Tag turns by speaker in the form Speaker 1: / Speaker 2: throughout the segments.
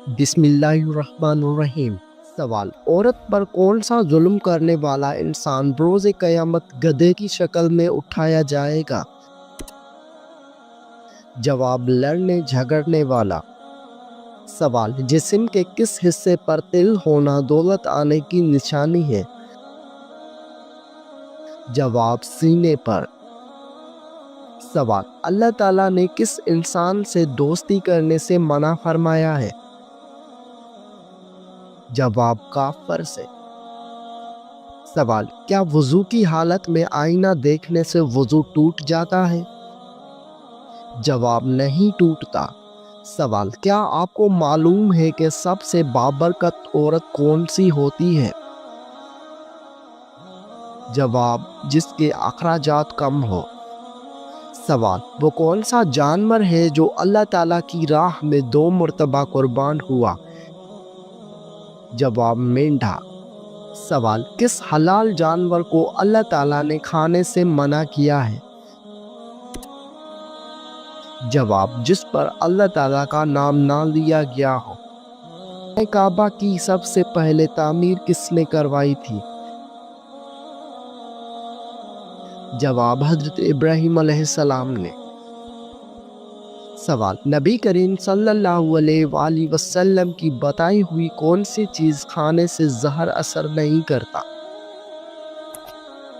Speaker 1: بسم اللہ الرحمن الرحیم۔ سوال: عورت پر کون سا ظلم کرنے والا انسان بروز قیامت گدھے کی شکل میں اٹھایا جائے گا؟ جواب: لڑنے جھگڑنے والا۔ سوال: جسم کے کس حصے پر تل ہونا دولت آنے کی نشانی ہے؟ جواب: سینے پر۔ سوال: اللہ تعالیٰ نے کس انسان سے دوستی کرنے سے منع فرمایا ہے؟ جواب: کافر سے۔ سوال: کیا وضو کی حالت میں آئینہ دیکھنے سے وضو ٹوٹ جاتا ہے؟ جواب: نہیں ٹوٹتا۔ سوال: کیا آپ کو معلوم ہے کہ سب سے بابرکت عورت کون سی ہوتی ہے؟ جواب: جس کے اخراجات کم ہو۔ سوال: وہ کون سا جانور ہے جو اللہ تعالیٰ کی راہ میں 2 مرتبہ قربان ہوا؟ جواب: مینڈھا۔ سوال: کس حلال جانور کو اللہ تعالیٰ نے کھانے سے منع کیا ہے؟ جواب: جس پر اللہ تعالیٰ کا نام نہ لیا گیا ہو۔ کعبہ کی سب سے پہلے تعمیر کس نے کروائی تھی؟ جواب: حضرت ابراہیم علیہ السلام نے۔ سوال: نبی کریم صلی اللہ علیہ وآلہ وسلم کی بتائی ہوئی کون سی چیز کھانے سے زہر اثر نہیں کرتا؟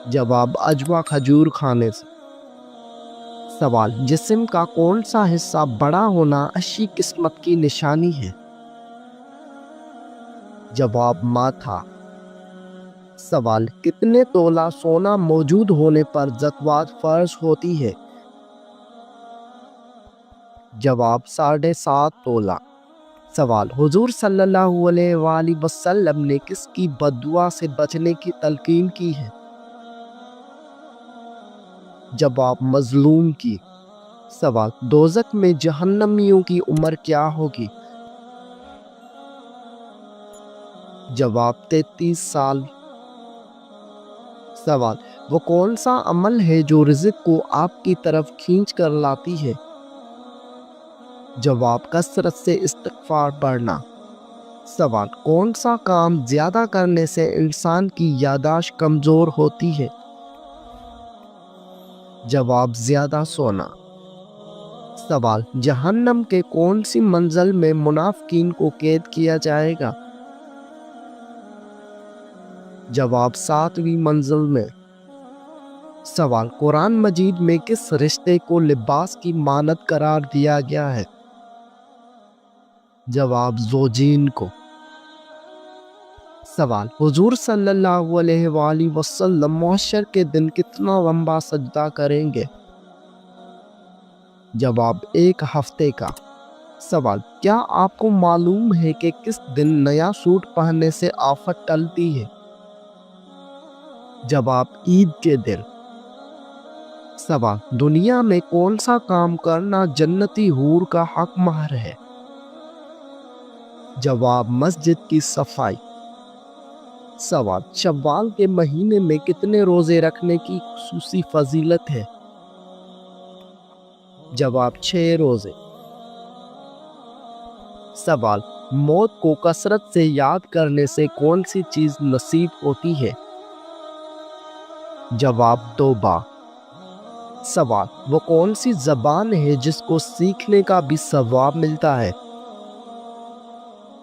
Speaker 1: جواب: عجوا کھجور کھانے سے۔ سوال: جسم کا کون سا حصہ بڑا ہونا اچھی قسمت کی نشانی ہے؟ جواب: ماتھا۔ سوال: کتنے تولہ سونا موجود ہونے پر زکوٰۃ فرض ہوتی ہے؟ جواب: 7.5 تولہ۔ سوال: حضور صلی اللہ علیہ وآلہ وسلم نے کس کی بد دعا سے بچنے کی تلقین کی ہے؟ جواب: مظلوم کی۔ سوال: دوزخ میں جہنمیوں کی عمر کیا ہوگی؟ جواب: 33 سال۔ سوال: وہ کون سا عمل ہے جو رزق کو آپ کی طرف کھینچ کر لاتی ہے؟ جواب: کثرت سے استغفار پڑھنا۔ سوال: کون سا کام زیادہ کرنے سے انسان کی یادداشت کمزور ہوتی ہے؟ جواب: زیادہ سونا۔ سوال: جہنم کے کون سی منزل میں منافقین کو قید کیا جائے گا؟ جواب: 7ویں منزل میں۔ سوال: قرآن مجید میں کس رشتے کو لباس کی مانند قرار دیا گیا ہے؟ جواب: زوجین کو۔ سوال: حضور صلی اللہ علیہ وآلہ وسلم محشر کے دن کتنا لمبا سجدہ کریں گے؟ جواب: 1 ہفتے کا۔ سوال: کیا آپ کو معلوم ہے کہ کس دن نیا سوٹ پہننے سے آفت ٹلتی ہے؟ جواب: عید کے دن۔ سوال: دنیا میں کون سا کام کرنا جنتی حور کا حق مہر ہے؟ جواب: مسجد کی صفائی۔ سوال: شوال کے مہینے میں کتنے روزے رکھنے کی خصوصی فضیلت ہے؟ جواب: 6 روزے۔ سوال: موت کو کثرت سے یاد کرنے سے کون سی چیز نصیب ہوتی ہے؟ جواب: توبہ۔ سوال: وہ کون سی زبان ہے جس کو سیکھنے کا بھی ثواب ملتا ہے؟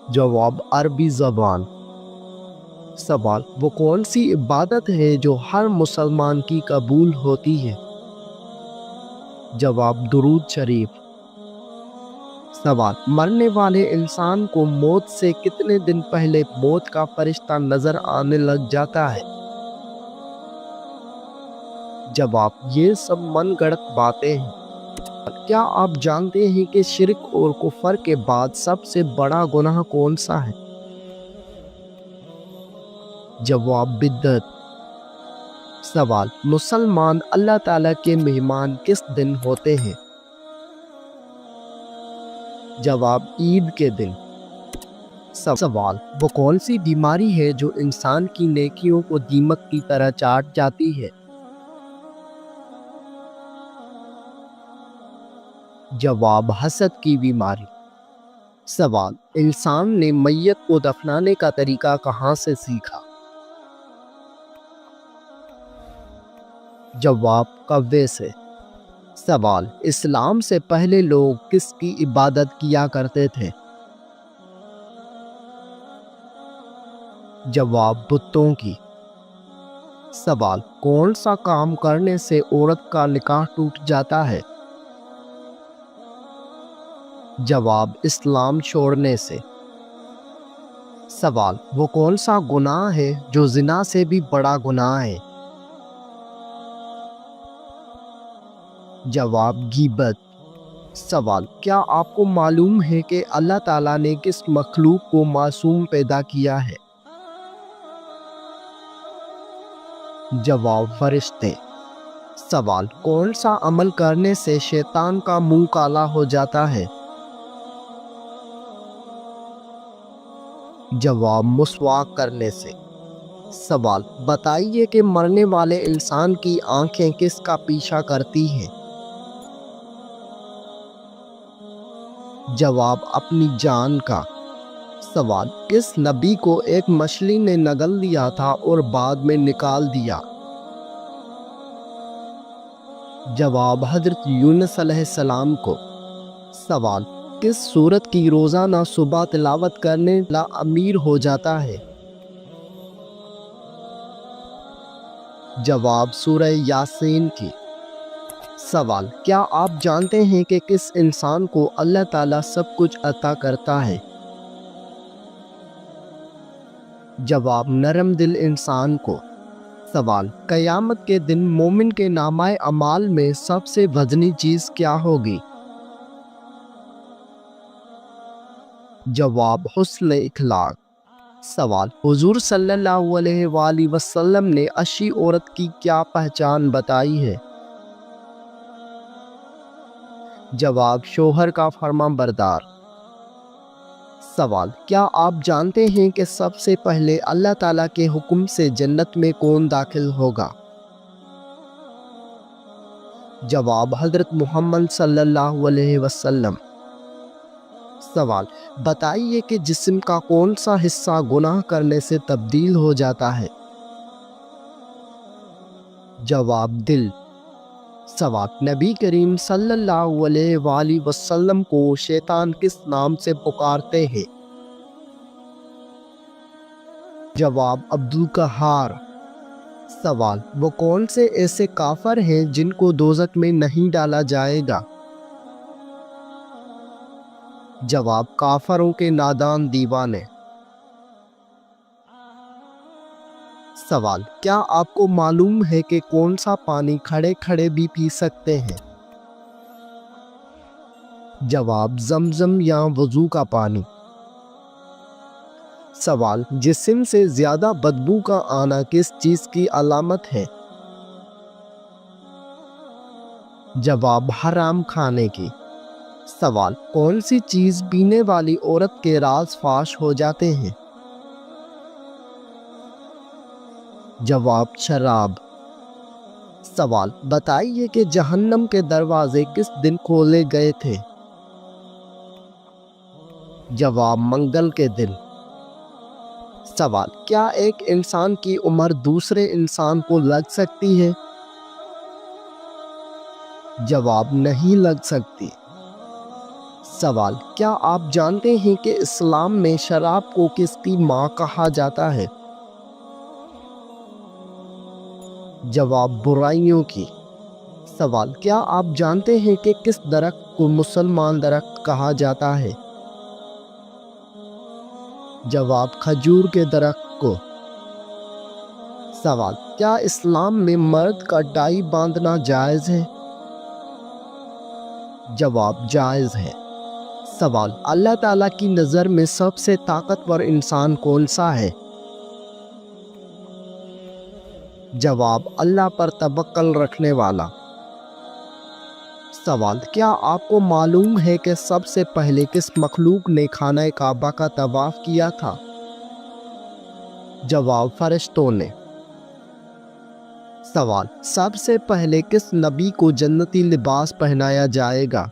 Speaker 1: جواب: عربی زبان۔ سوال: وہ کون سی عبادت ہے جو ہر مسلمان کی قبول ہوتی ہے؟ جواب: درود شریف۔ سوال: مرنے والے انسان کو موت سے کتنے دن پہلے موت کا فرشتہ نظر آنے لگ جاتا ہے؟ جواب: یہ سب من گھڑت باتیں ہیں۔ کیا آپ جانتے ہیں کہ شرک اور کفر کے بعد سب سے بڑا گناہ کون سا ہے؟ جواب: بدعت۔ سوال: مسلمان اللہ تعالیٰ کے مہمان کس دن ہوتے ہیں؟ جواب: عید کے دن۔ سوال: وہ کون سی بیماری ہے جو انسان کی نیکیوں کو دیمک کی طرح چاٹ جاتی ہے؟ جواب: حسد کی بیماری۔ سوال: انسان نے میت کو دفنانے کا طریقہ کہاں سے سیکھا؟ جواب: کوے سے۔ سوال: اسلام سے پہلے لوگ کس کی عبادت کیا کرتے تھے؟ جواب: بتوں کی۔ سوال: کون سا کام کرنے سے عورت کا نکاح ٹوٹ جاتا ہے؟ جواب: اسلام چھوڑنے سے۔ سوال: وہ کون سا گناہ ہے جو زنا سے بھی بڑا گناہ ہے؟ جواب: غیبت۔ سوال: کیا آپ کو معلوم ہے کہ اللہ تعالیٰ نے کس مخلوق کو معصوم پیدا کیا ہے؟ جواب: فرشتے۔ سوال: کون سا عمل کرنے سے شیطان کا منہ کالا ہو جاتا ہے؟ جواب: مسواک کرنے سے۔ سوال: بتائیے کہ مرنے والے انسان کی آنکھیں کس کا پیچھا کرتی ہیں؟ جواب: اپنی جان کا۔ سوال: کس نبی کو ایک مچھلی نے نگل دیا تھا اور بعد میں نکال دیا؟ جواب: حضرت یونس علیہ السلام کو۔ سوال: کس سورت کی روزانہ صبح تلاوت کرنے والا امیر ہو جاتا ہے؟ جواب: سورہ یاسین کی۔ سوال: کیا آپ جانتے ہیں کہ کس انسان کو اللہ تعالیٰ سب کچھ عطا کرتا ہے؟ جواب: نرم دل انسان کو۔ سوال: قیامت کے دن مومن کے نامہ اعمال میں سب سے وزنی چیز کیا ہوگی؟ جواب: حسن اخلاق۔ سوال: حضور صلی اللہ علیہ وآلہ وسلم نے اچھی عورت کی کیا پہچان بتائی ہے؟ جواب: شوہر کا فرما بردار۔ سوال: کیا آپ جانتے ہیں کہ سب سے پہلے اللہ تعالیٰ کے حکم سے جنت میں کون داخل ہوگا؟ جواب: حضرت محمد صلی اللہ علیہ وسلم۔ سوال: بتائیے کہ جسم کا کون سا حصہ گناہ کرنے سے تبدیل ہو جاتا ہے؟ جواب: دل۔ سوال: نبی کریم صلی اللہ علیہ وآلہ وسلم کو شیطان کس نام سے پکارتے ہیں؟ جواب: عبدالقہار۔ سوال: وہ کون سے ایسے کافر ہیں جن کو دوزخ میں نہیں ڈالا جائے گا؟ جواب: کافروں کے نادان دیوانے۔ سوال: کیا آپ کو معلوم ہے کہ کون سا پانی کھڑے کھڑے بھی پی سکتے ہیں؟ جواب: زمزم یا وضو کا پانی۔ سوال: جسم سے زیادہ بدبو کا آنا کس چیز کی علامت ہے؟ جواب: حرام کھانے کی۔ سوال: کون سی چیز پینے والی عورت کے راز فاش ہو جاتے ہیں؟ جواب: شراب۔ سوال: بتائیے کہ جہنم کے دروازے کس دن کھولے گئے تھے؟ جواب: منگل کے دن۔ سوال: کیا ایک انسان کی عمر دوسرے انسان کو لگ سکتی ہے؟ جواب: نہیں لگ سکتی۔ سوال: کیا آپ جانتے ہیں کہ اسلام میں شراب کو کس کی ماں کہا جاتا ہے؟ جواب: برائیوں کی۔ سوال: کیا آپ جانتے ہیں کہ کس درخت کو مسلمان درخت کہا جاتا ہے؟ جواب: کھجور کے درخت کو۔ سوال: کیا اسلام میں مرد کا ٹائی باندھنا جائز ہے؟ جواب: جائز ہے۔ سوال: اللہ تعالیٰ کی نظر میں سب سے طاقتور انسان کون سا ہے؟ جواب: اللہ پر توکل رکھنے والا۔ سوال: کیا آپ کو معلوم ہے کہ سب سے پہلے کس مخلوق نے خانہ کعبہ کا طواف کیا تھا؟ جواب: فرشتوں نے۔ سوال: سب سے پہلے کس نبی کو جنتی لباس پہنایا جائے گا؟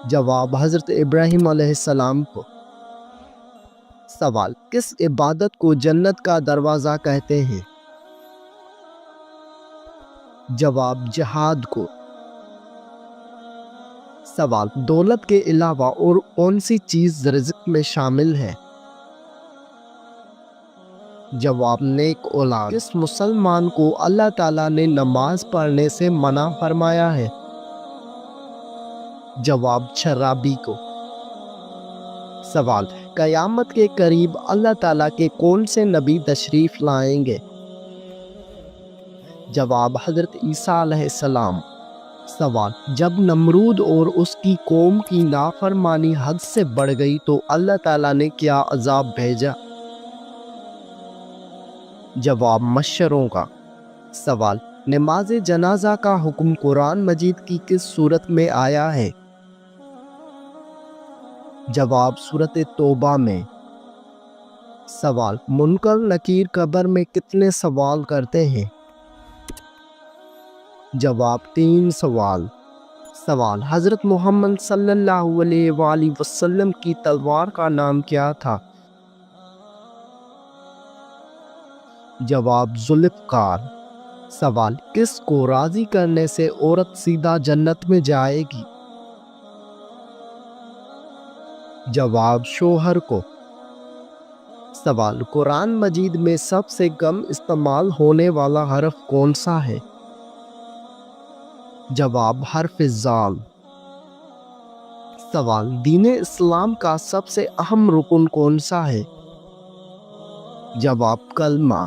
Speaker 1: جواب حضرت ابراہیم علیہ السلام کو۔ سوال، کس عبادت کو جنت کا دروازہ کہتے ہیں؟ جواب، جہاد کو۔ سوال، دولت کے علاوہ اور کون سی چیز رزق میں شامل ہے؟ جواب، نیک اولاد۔ کس مسلمان کو اللہ تعالیٰ نے نماز پڑھنے سے منع فرمایا ہے؟ جواب، شرابی کو۔ سوال، قیامت کے قریب اللہ تعالیٰ کے کون سے نبی تشریف لائیں گے؟ جواب، حضرت عیسیٰ علیہ السلام۔ سوال، جب نمرود اور اس کی قوم کی نافرمانی حد سے بڑھ گئی تو اللہ تعالیٰ نے کیا عذاب بھیجا؟ جواب، مچھروں کا۔ سوال، نماز جنازہ کا حکم قرآن مجید کی کس سورت میں آیا ہے؟ جواب، سورۃ توبہ میں۔ سوال، منکر نکیر قبر میں کتنے سوال کرتے ہیں؟ جواب، 3 سوال۔ سوال، حضرت محمد صلی اللہ علیہ وآلہ وسلم کی تلوار کا نام کیا تھا؟ جواب، ذوالفقار۔ سوال، کس کو راضی کرنے سے عورت سیدھا جنت میں جائے گی؟ جواب، شوہر کو۔ سوال، قرآن مجید میں سب سے کم استعمال ہونے والا حرف کون سا ہے؟ جواب، حرف ذال۔ سوال، دین اسلام کا سب سے اہم رکن کون سا ہے؟ جواب، کلمہ۔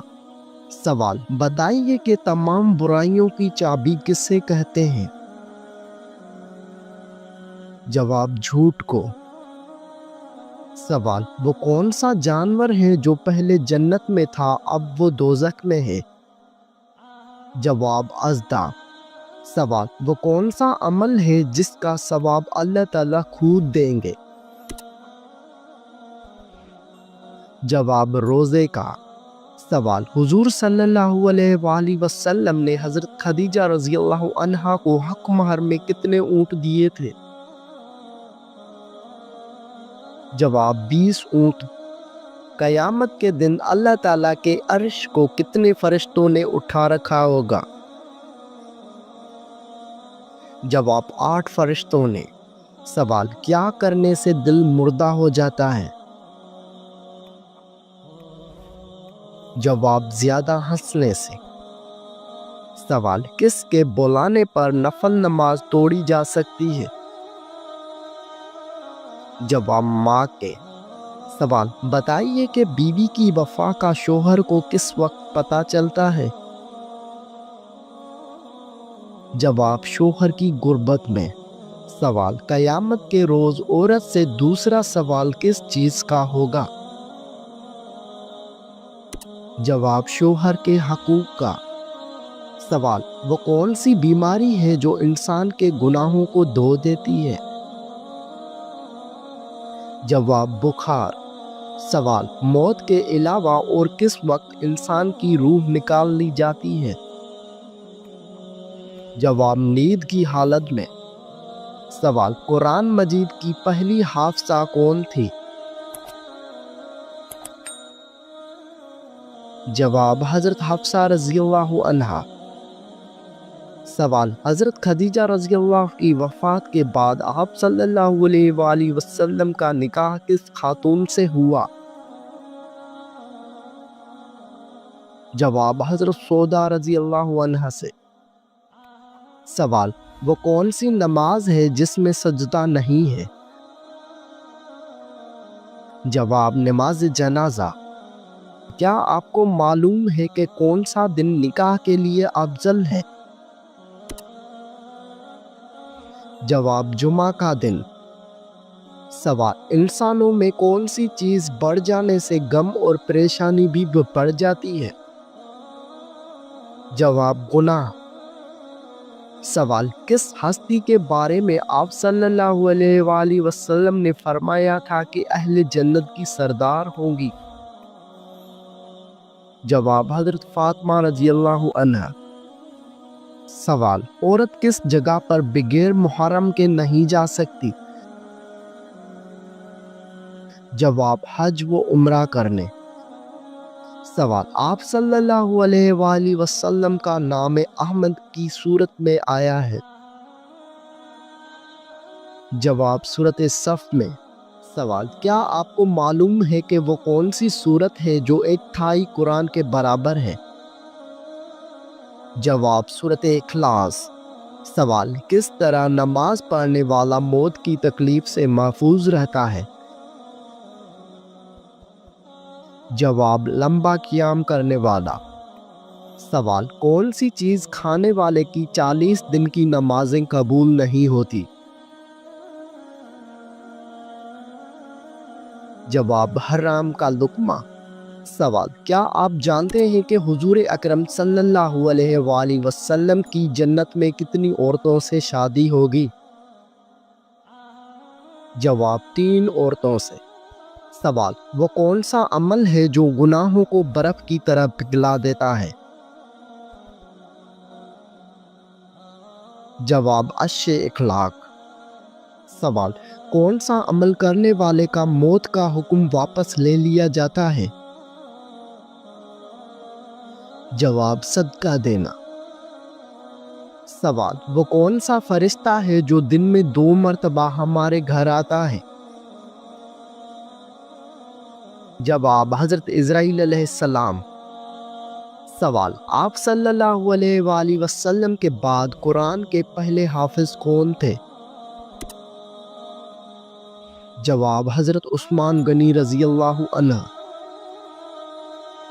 Speaker 1: سوال، بتائیے کہ تمام برائیوں کی چابی کسے کہتے ہیں؟ جواب، جھوٹ کو۔ سوال، وہ کون سا جانور ہے جو پہلے جنت میں تھا اب وہ دوزخ میں ہے؟ جواب، اژدھا۔ سوال، وہ کون سا عمل ہے جس کا ثواب اللہ تعالیٰ خود دیں گے؟ جواب، روزے کا۔ سوال، حضور صلی اللہ علیہ وآلہ وسلم نے حضرت خدیجہ رضی اللہ عنہا کو حق مہر میں کتنے اونٹ دیے تھے؟ جواب، 20 اونٹ۔ قیامت کے دن اللہ تعالیٰ کے عرش کو کتنے فرشتوں نے اٹھا رکھا ہوگا؟ جواب، 8 فرشتوں نے۔ سوال، کیا کرنے سے دل مردہ ہو جاتا ہے؟ جواب، زیادہ ہنسنے سے۔ سوال، کس کے بلانے پر نفل نماز توڑی جا سکتی ہے؟ جواب، ماں کے۔ سوال، بتائیے کہ بیوی کی وفا کا شوہر کو کس وقت پتہ چلتا ہے؟ جواب، شوہر کی غربت میں۔ سوال، قیامت کے روز عورت سے دوسرا سوال کس چیز کا ہوگا؟ جواب، شوہر کے حقوق کا۔ سوال، وہ کون سی بیماری ہے جو انسان کے گناہوں کو دھو دیتی ہے؟ جواب، بخار۔ سوال، موت کے علاوہ اور کس وقت انسان کی روح نکال لی جاتی ہے؟ جواب، نیند کی حالت میں۔ سوال، قرآن مجید کی پہلی حافظہ کون تھی؟ جواب، حضرت حفصہ رضی اللہ عنہا۔ سوال، حضرت خدیجہ رضی اللہ کی وفات کے بعد آپ صلی اللہ علیہ وآلہ وسلم کا نکاح کس خاتون سے ہوا؟ جواب، حضرت سودا رضی اللہ عنہا سے۔ سوال، وہ کون سی نماز ہے جس میں سجدہ نہیں ہے؟ جواب، نماز جنازہ۔ کیا آپ کو معلوم ہے کہ کون سا دن نکاح کے لیے افضل ہے؟ جواب، جمعہ کا دن۔ سوال، انسانوں میں کون سی چیز بڑھ جانے سے غم اور پریشانی بھی بڑھ جاتی ہے؟ جواب، گناہ۔ سوال، کس ہستی کے بارے میں آپ صلی اللہ علیہ وآلہ وسلم نے فرمایا تھا کہ اہل جنت کی سردار ہوں گی؟ جواب، حضرت فاطمہ رضی اللہ عنہا۔ سوال، عورت کس جگہ پر بغیر محرم کے نہیں جا سکتی؟ جواب حج و عمرہ کرنے۔ سوال، آپ صلی اللہ علیہ وآلہ وسلم کا نام احمد کی صورت میں آیا ہے؟ جواب سورۃ صف میں۔ سوال، کیا آپ کو معلوم ہے کہ وہ کون سی صورت ہے جو ایک تہائی قرآن کے برابر ہے؟ جواب سورۃ اخلاص۔ سوال، کس طرح نماز پڑھنے والا موت کی تکلیف سے محفوظ رہتا ہے؟ جواب، لمبا قیام کرنے والا۔ سوال، کون سی چیز کھانے والے کی 40 دن کی نمازیں قبول نہیں ہوتی؟ جواب، حرام کا لقمہ۔ سوال، کیا آپ جانتے ہیں کہ حضور اکرم صلی اللہ علیہ وآلہ وسلم کی جنت میں کتنی عورتوں سے شادی ہوگی؟ جواب، 3 عورتوں سے۔ سوال، وہ کون سا عمل ہے جو گناہوں کو برف کی طرح پگھلا دیتا ہے؟ جواب، اچھے اخلاق۔ سوال، کون سا عمل کرنے والے کا موت کا حکم واپس لے لیا جاتا ہے؟ جواب، صدقہ دینا۔ سوال، وہ کون سا فرشتہ ہے جو دن میں 2 مرتبہ ہمارے گھر آتا ہے؟ جواب، حضرت اسرائیل علیہ السلام۔ سوال، آپ صلی اللہ علیہ وآلہ وسلم کے بعد قرآن کے پہلے حافظ کون تھے؟ جواب، حضرت عثمان غنی رضی اللہ عنہ۔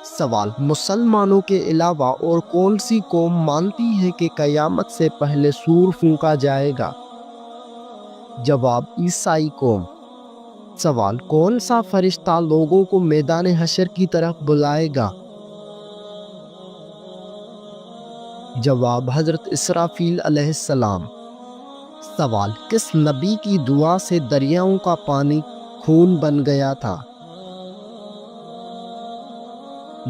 Speaker 1: سوال، مسلمانوں کے علاوہ اور کون سی قوم مانتی ہے کہ قیامت سے پہلے سور پھونکا جائے گا؟ جواب، عیسائی قوم۔ سوال، کون سا فرشتہ لوگوں کو میدان حشر کی طرف بلائے گا؟ جواب، حضرت اسرافیل علیہ السلام۔ سوال، کس نبی کی دعا سے دریاؤں کا پانی خون بن گیا تھا؟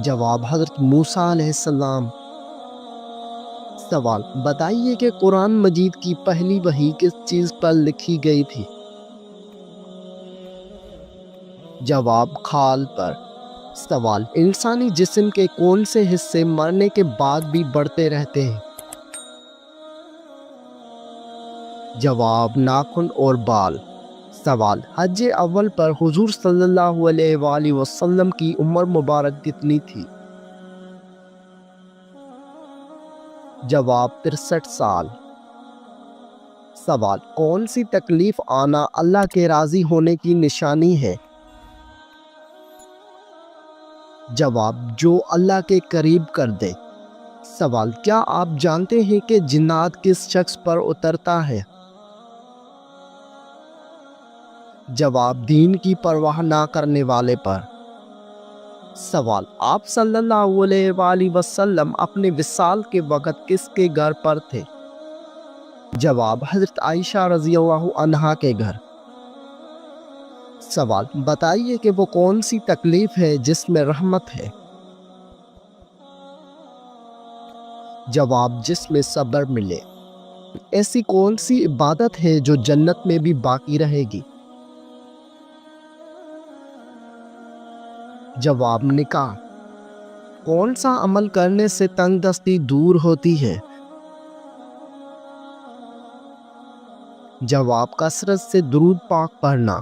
Speaker 1: جواب، حضرت موسیٰ علیہ السلام۔ سوال، بتائیے کہ قرآن مجید کی پہلی وحی کس چیز پر لکھی گئی تھی؟ جواب، کھال پر۔ سوال، انسانی جسم کے کون سے حصے مرنے کے بعد بھی بڑھتے رہتے ہیں؟ جواب، ناخن اور بال۔ سوال، حج اول پر حضور صلی اللہ علیہ وآلہ وسلم کی عمر مبارک کتنی تھی؟ جواب، 63 سال۔ سوال، کون سی تکلیف آنا اللہ کے راضی ہونے کی نشانی ہے؟ جواب، جو اللہ کے قریب کر دے۔ سوال، کیا آپ جانتے ہیں کہ جنات کس شخص پر اترتا ہے؟ جواب، دین کی پرواہ نہ کرنے والے پر۔ سوال، آپ صلی اللہ علیہ وآلہ وسلم اپنے وصال کے وقت کس کے گھر پر تھے؟ جواب، حضرت عائشہ رضی اللہ عنہا کے گھر۔ سوال، بتائیے کہ وہ کون سی تکلیف ہے جس میں رحمت ہے؟ جواب، جس میں صبر ملے۔ ایسی کون سی عبادت ہے جو جنت میں بھی باقی رہے گی؟ جواب، نکاح۔ کون سا عمل کرنے سے تنگ دستی دور ہوتی ہے؟ جواب، کثرت سے درود پاک پڑھنا۔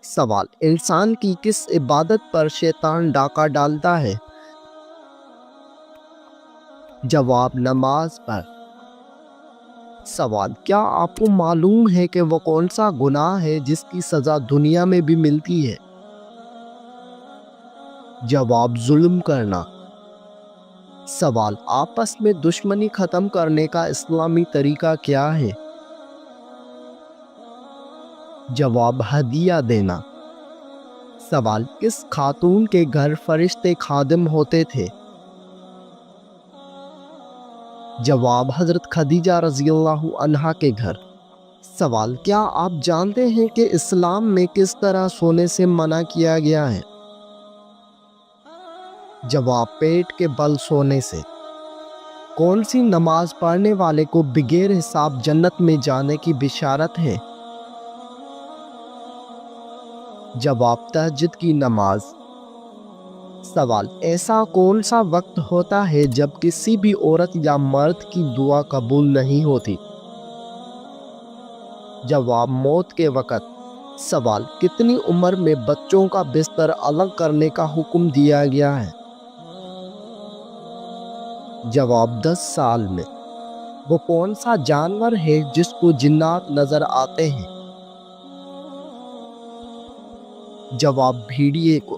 Speaker 1: سوال، انسان کی کس عبادت پر شیطان ڈاکہ ڈالتا ہے؟ جواب، نماز پر۔ سوال، کیا آپ کو معلوم ہے کہ وہ کون سا گناہ ہے جس کی سزا دنیا میں بھی ملتی ہے؟ جواب، ظلم کرنا۔ سوال، آپس میں دشمنی ختم کرنے کا اسلامی طریقہ کیا ہے؟ جواب، ہدیہ دینا۔ سوال، کس خاتون کے گھر فرشتے خادم ہوتے تھے؟ جواب، حضرت خدیجہ رضی اللہ عنہا کے گھر۔ سوال، کیا آپ جانتے ہیں کہ اسلام میں کس طرح سونے سے منع کیا گیا ہے؟ جواب، پیٹ کے بل سونے سے۔ کون سی نماز پڑھنے والے کو بغیر حساب جنت میں جانے کی بشارت ہے؟ جواب تہجد کی نماز۔ سوال ایسا کون سا وقت ہوتا ہے جب کسی بھی عورت یا مرد کی دعا قبول نہیں ہوتی؟ جواب موت کے وقت۔ سوال کتنی عمر میں بچوں کا بستر الگ کرنے کا حکم دیا گیا ہے؟ جواب 10 سال میں۔ وہ کون سا جانور ہے جس کو جنات نظر آتے ہیں؟ جواب بھیڑیے کو۔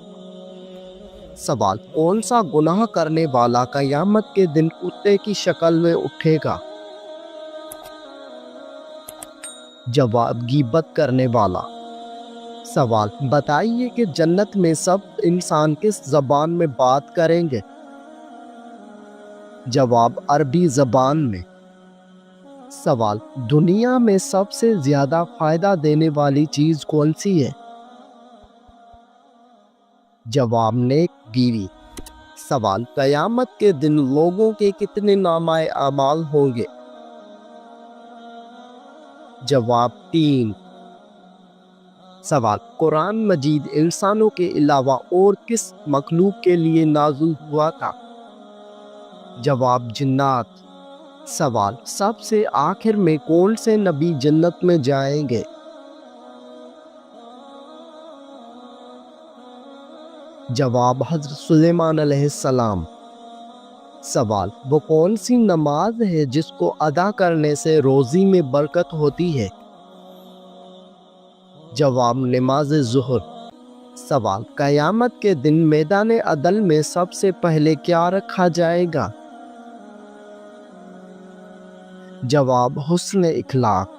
Speaker 1: سوال کون سا گناہ کرنے والا قیامت کے دن کتے کی شکل میں اٹھے گا؟ جواب غیبت کرنے والا۔ سوال بتائیے کہ جنت میں سب انسان کس زبان میں بات کریں گے؟ جواب عربی زبان میں۔ سوال دنیا میں سب سے زیادہ فائدہ دینے والی چیز کون سی ہے؟ جواب نیک بیوی۔ سوال قیامت کے دن لوگوں کے کتنے نامہ اعمال ہوں گے؟ جواب 3۔ سوال قرآن مجید انسانوں کے علاوہ اور کس مخلوق کے لیے نازل ہوا تھا؟ جواب جنات۔ سوال سب سے آخر میں کون سے نبی جنت میں جائیں گے؟ جواب حضرت سلیمان علیہ السلام۔ سوال وہ کون سی نماز ہے جس کو ادا کرنے سے روزی میں برکت ہوتی ہے؟ جواب نماز ظہر۔ سوال قیامت کے دن میدان عدل میں سب سے پہلے کیا رکھا جائے گا؟ جواب حسن اخلاق۔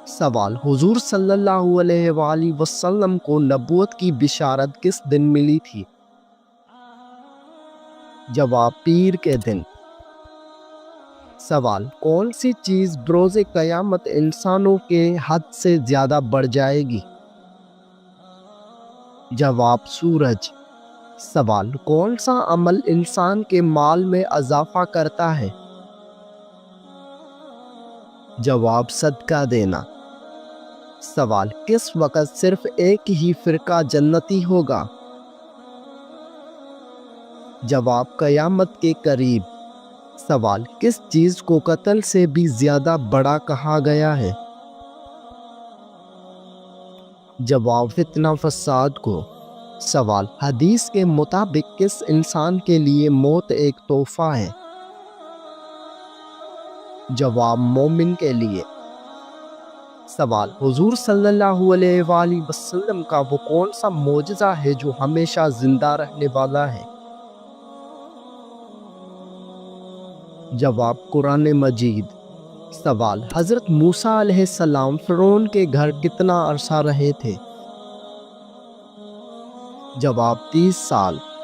Speaker 1: سوال حضور صلی اللہ علیہ وآلہ وسلم کو نبوت کی بشارت کس دن ملی تھی؟ جواب پیر کے دن۔ سوال کون سی چیز بروز قیامت انسانوں کے حد سے زیادہ بڑھ جائے گی؟ جواب سورج۔ سوال کون سا عمل انسان کے مال میں اضافہ کرتا ہے؟ جواب صدقہ دینا۔ سوال کس وقت صرف ایک ہی فرقہ جنتی ہوگا؟ جواب قیامت کے قریب۔ سوال کس چیز کو قتل سے بھی زیادہ بڑا کہا گیا ہے؟ جواب فتنہ فساد کو۔ سوال حدیث کے مطابق کس انسان کے لیے موت ایک تحفہ ہے؟ جواب مومن کے لیے۔ سوال حضور صلی اللہ علیہ وآلہ وسلم کا وہ کون سا معجزہ ہے جو ہمیشہ زندہ رہنے والا ہے؟ جواب قرآن مجید۔ سوال حضرت موسیٰ علیہ السلام فرعون کے گھر کتنا عرصہ رہے تھے؟ جواب 30 سال۔